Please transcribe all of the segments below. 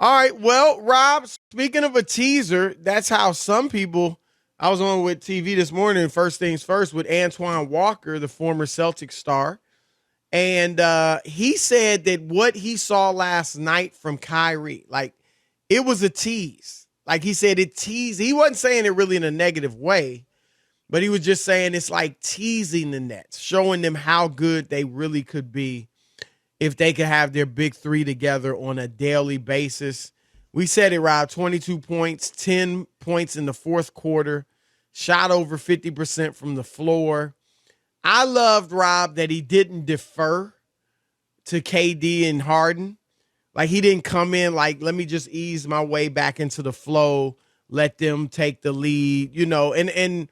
All right. Well, Rob, speaking of a teaser, that's how some people. I was on with TV this morning, first things first, with Antoine Walker, the former Celtics star. And he said that what he saw last night from Kyrie, like, it was a tease. Like, he said it teased. He wasn't saying it really in a negative way, but he was just saying it's like teasing the Nets, showing them how good they really could be if they could have their big three together on a daily basis. We said it, Rob, 22 points, 10 points in the fourth quarter, shot over 50% from the floor. I loved, Rob, that he didn't defer to KD and Harden. Like, he didn't come in like, let me just ease my way back into the flow, let them take the lead, and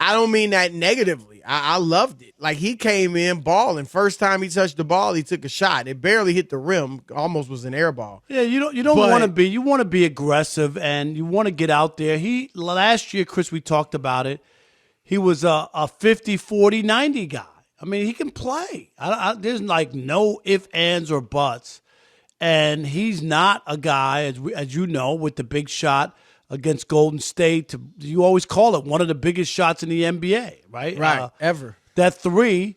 I don't mean that negatively. I loved it. Like, he came in balling. First time he touched the ball, he took a shot. It barely hit the rim. Almost was an air ball. Yeah, you don't want to be. You want to be aggressive and you want to get out there. Last year, Chris, we talked about it. He was a 50, 40, 90 guy. I mean, he can play. There's like no ifs, ands, or buts. And he's not a guy, as you know, with the big shot against Golden State. You always call it one of the biggest shots in the NBA, right? Right, ever. That three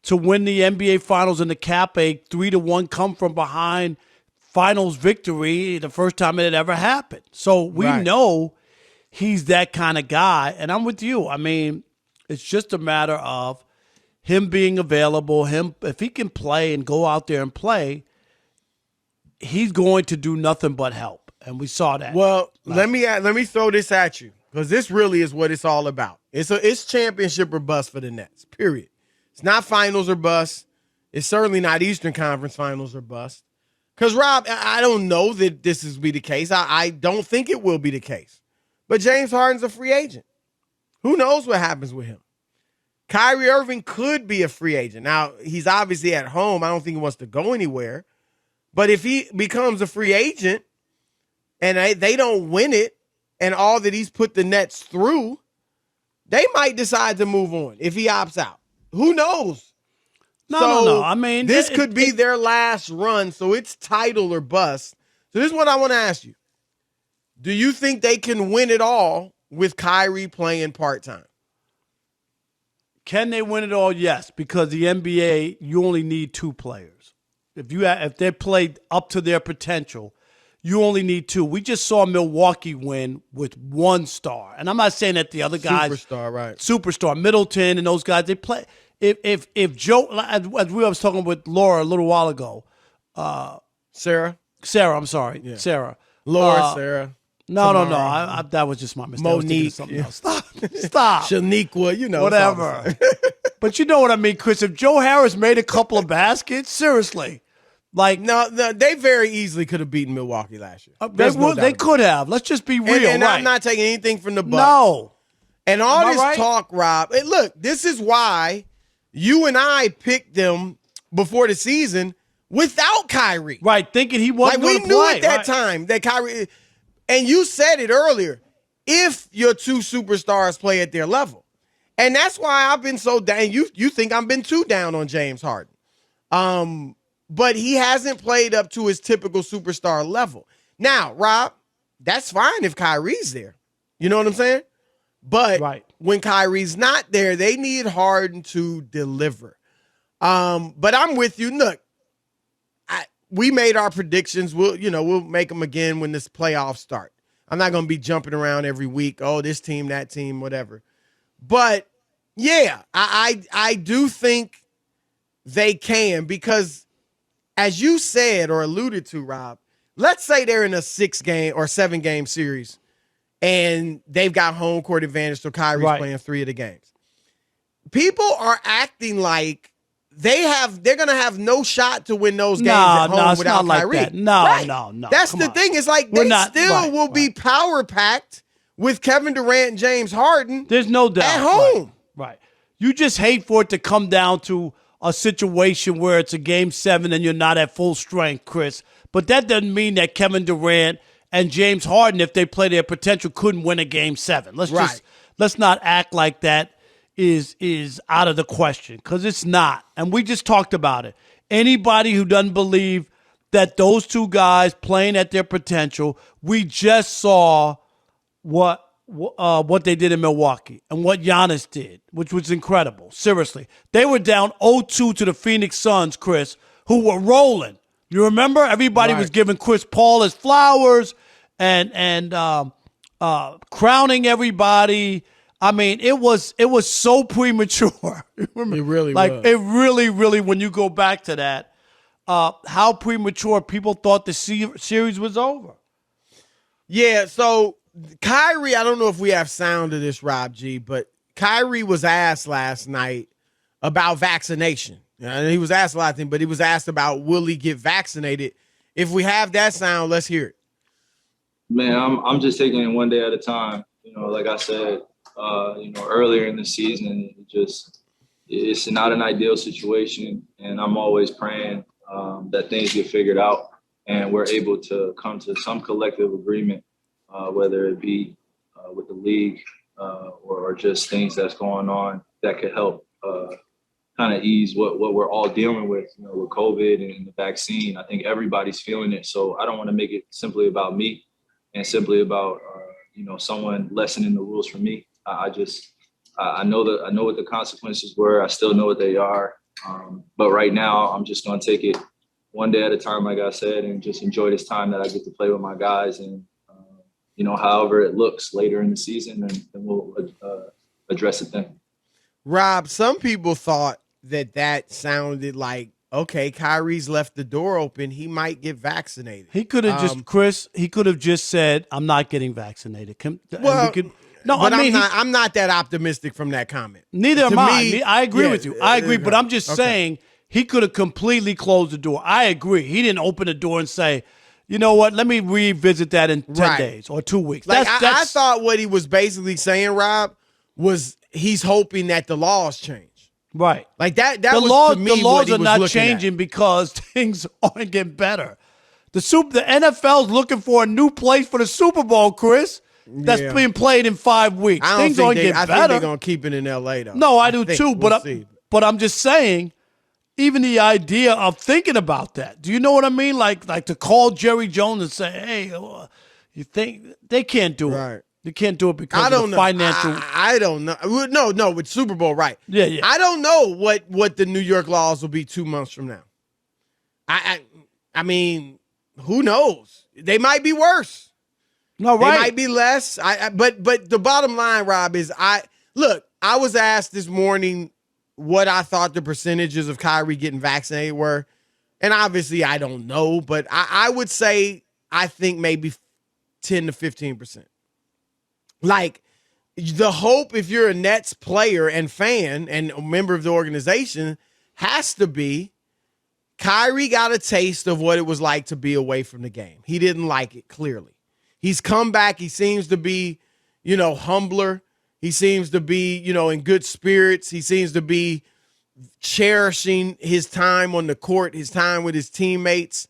to win the NBA Finals in the Cap, a 3-1 come from behind Finals victory, the first time it had ever happened. So we know he's that kind of guy. And I'm with you. I mean, it's just a matter of him being available. If he can play and go out there and play, he's going to do nothing but help. And we saw that. Well, let me throw this at you, because this really is what it's all about. It's championship or bust for the Nets, period. It's not finals or bust. It's certainly not Eastern Conference finals or bust. Because, Rob, I don't know that this is be the case. I don't think it will be the case. But James Harden's a free agent. Who knows what happens with him? Kyrie Irving could be a free agent. Now, he's obviously at home. I don't think he wants to go anywhere. But if he becomes a free agent and they don't win it, and all that he's put the Nets through, they might decide to move on if he opts out. Who knows? No. I mean, this could be their last run, so it's title or bust. So this is what I want to ask you. Do you think they can win it all with Kyrie playing part-time? Can they win it all? Yes, because the NBA, you only need two players. If they played up to their potential, you only need two. We just saw Milwaukee win with one star. And I'm not saying that the other guys. Superstar, right. Superstar. Middleton and those guys, they play. If Joe, as we was talking with Laura a little while ago. Sarah, I'm sorry. Yeah. Sarah. Laura, Sarah. No. That was just my mistake. Monique. Something else. Stop. Shaniqua, whatever. But you know what I mean, Chris. If Joe Harris made a couple of baskets, seriously. Like, no, they very easily could have beaten Milwaukee last year. They could have. Let's just be real. And right. I'm not taking anything from the Bucks. No. And all this talk, Rob. Look, this is why you and I picked them before the season without Kyrie. Right, thinking he wasn't going to play. We knew at that time that Kyrie, and you said it earlier, if your two superstars play at their level. And that's why I've been so down. You think I've been too down on James Harden. But he hasn't played up to his typical superstar level. Now, Rob, that's fine if Kyrie's there. You know what I'm saying? But when Kyrie's not there, they need Harden to deliver. But I'm with you. Look, we made our predictions. We'll make them again when this playoffs start. I'm not going to be jumping around every week. Oh, this team, that team, whatever. But yeah, I do think they can, because as you said or alluded to, Rob, let's say they're in a 6-game or 7-game series and they've got home court advantage, so Kyrie's playing 3 of the games. People are acting like they're going to have no shot to win those games at home without Kyrie. Like that. No. That's the thing. It's like they still will be power-packed with Kevin Durant and James Harden. There's no doubt. At home. Right. You just hate for it to come down to a situation where it's a game 7 and you're not at full strength, Chris. But that doesn't mean that Kevin Durant and James Harden, if they play their potential, couldn't win a game 7. Let's not act like that is out of the question, because it's not. And we just talked about it. Anybody who doesn't believe that those two guys playing at their potential. We just saw what they did in Milwaukee and what Giannis did, which was incredible. Seriously. They were down 0-2 to the Phoenix Suns, Chris, who were rolling. You remember? Everybody was giving Chris Paul his flowers and crowning everybody. I mean, it was so premature. It really was. It really, when you go back to that, how premature people thought the series was over. Yeah, so Kyrie, I don't know if we have sound of this, Rob G, but Kyrie was asked last night about vaccination. He was asked a lot of things, but he was asked about will he get vaccinated. If we have that sound, let's hear it. Man, I'm just taking it one day at a time. Like I said, earlier in the season, it's not an ideal situation, and I'm always praying that things get figured out and we're able to come to some collective agreement, whether it be with the league or just things that's going on that could help kind of ease what we're all dealing with, with COVID and the vaccine. I think everybody's feeling it. So I don't want to make it simply about me and simply about, someone lessening the rules for me. I know what the consequences were. I still know what they are. But right now I'm just going to take it one day at a time, like I said, and just enjoy this time that I get to play with my guys. And, however it looks later in the season, and we'll address it then. Rob, some people thought that sounded like, okay, Kyrie's left the door open. He might get vaccinated. He could have he could have just said, I'm not getting vaccinated. I'm not that optimistic from that comment. Neither am I. I agree with you. I agree, but I'm just saying he could have completely closed the door. I agree. He didn't open the door and say, you know what, let me revisit that in 10 days or 2 weeks. I thought what he was basically saying, Rob, was he's hoping that the laws change. Right. Like that the was laws, to me the laws what are he was not looking changing at. because things aren't getting better. The NFL's looking for a new place for the Super Bowl, Chris. That's being played in 5 weeks. Things aren't getting better. I think they're gonna keep it in LA though. No, I do too. But I'm just saying, even the idea of thinking about that. Do you know what I mean? Like to call Jerry Jones and say, "Hey, you think they can't do it? Right. They can't do it because of the financial." I don't know. No, with Super Bowl, right? Yeah. I don't know what the New York laws will be 2 months from now. I mean, who knows? They might be worse. No, right. They might be less. But the bottom line, Rob, is I was asked this morning what I thought the percentages of Kyrie getting vaccinated were. And obviously I don't know, but I would say I think maybe 10 to 15%. Like the hope, if you're a Nets player and fan and a member of the organization, has to be Kyrie got a taste of what it was like to be away from the game. He didn't like it, clearly. He's come back. He seems to be, humbler. He seems to be, in good spirits. He seems to be cherishing his time on the court, his time with his teammates.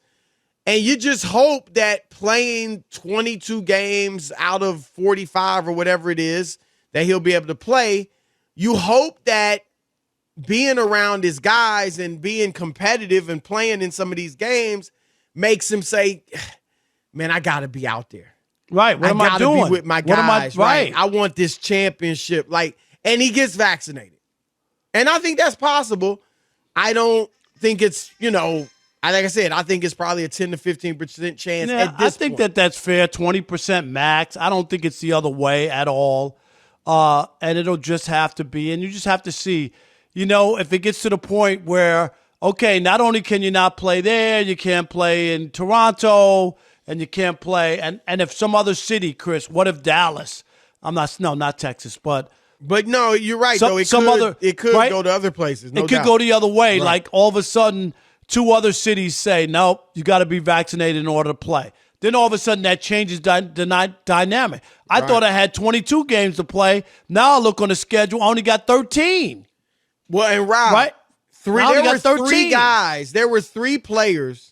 And you just hope that playing 22 games out of 45 or whatever it is that he'll be able to play, you hope that being around his guys and being competitive and playing in some of these games makes him say, man, I got to be out there. Right. What am I doing? I got to be with my guys. Right. I want this championship. And he gets vaccinated. And I think that's possible. I don't think it's, like I said, I think it's probably a 10 to 15% chance at this I think point. that's fair, 20% max. I don't think it's the other way at all. And it'll just have to be, and you just have to see, if it gets to the point where, okay, not only can you not play there, you can't play in Toronto, and you can't play, and if some other city, Chris, what if Dallas? Not Texas, but no, you're right, though. It could right? go to other places. No it could doubt. go the other way. Right. Like all of a sudden, 2 other cities say, nope, you got to be vaccinated in order to play. Then all of a sudden that changes the dynamic. I thought I had 22 games to play. Now I look on the schedule, I only got 13. Well, and Rob, right? there were 3 guys. There were 3 players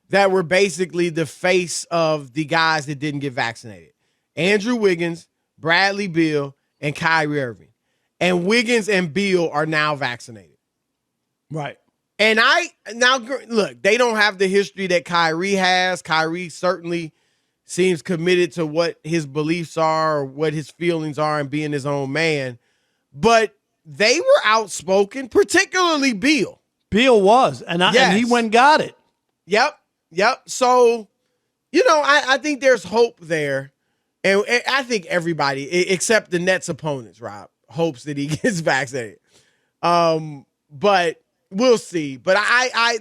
that were basically the face of the guys that didn't get vaccinated. Andrew Wiggins, Bradley Beal, and Kyrie Irving. And Wiggins and Beal are now vaccinated. Right. And look, they don't have the history that Kyrie has. Kyrie certainly seems committed to what his beliefs are or what his feelings are and being his own man. But they were outspoken, particularly Beal. Beal was, and he went and got it. Yep. So, I think there's hope there. And I think everybody, except the Nets opponents, Rob, hopes that he gets vaccinated. But we'll see. But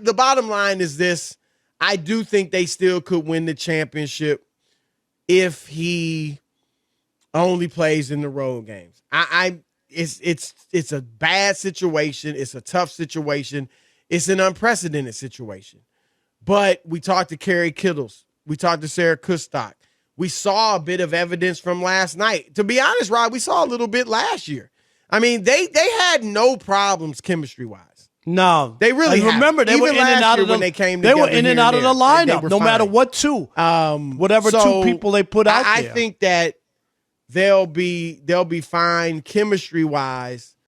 the bottom line is this. I do think they still could win the championship if he only plays in the road games. It's a bad situation. It's a tough situation. It's an unprecedented situation. But we talked to Kerry Kittles. We talked to Sarah Kustok. We saw a bit of evidence from last night. To be honest, Rob, we saw a little bit last year. I mean, they had no problems chemistry-wise. No, they really. Remember, they were in and out of the. When they came they were in and out of the lineup, no matter what whatever so two people they put out there. I think that they'll be fine chemistry-wise.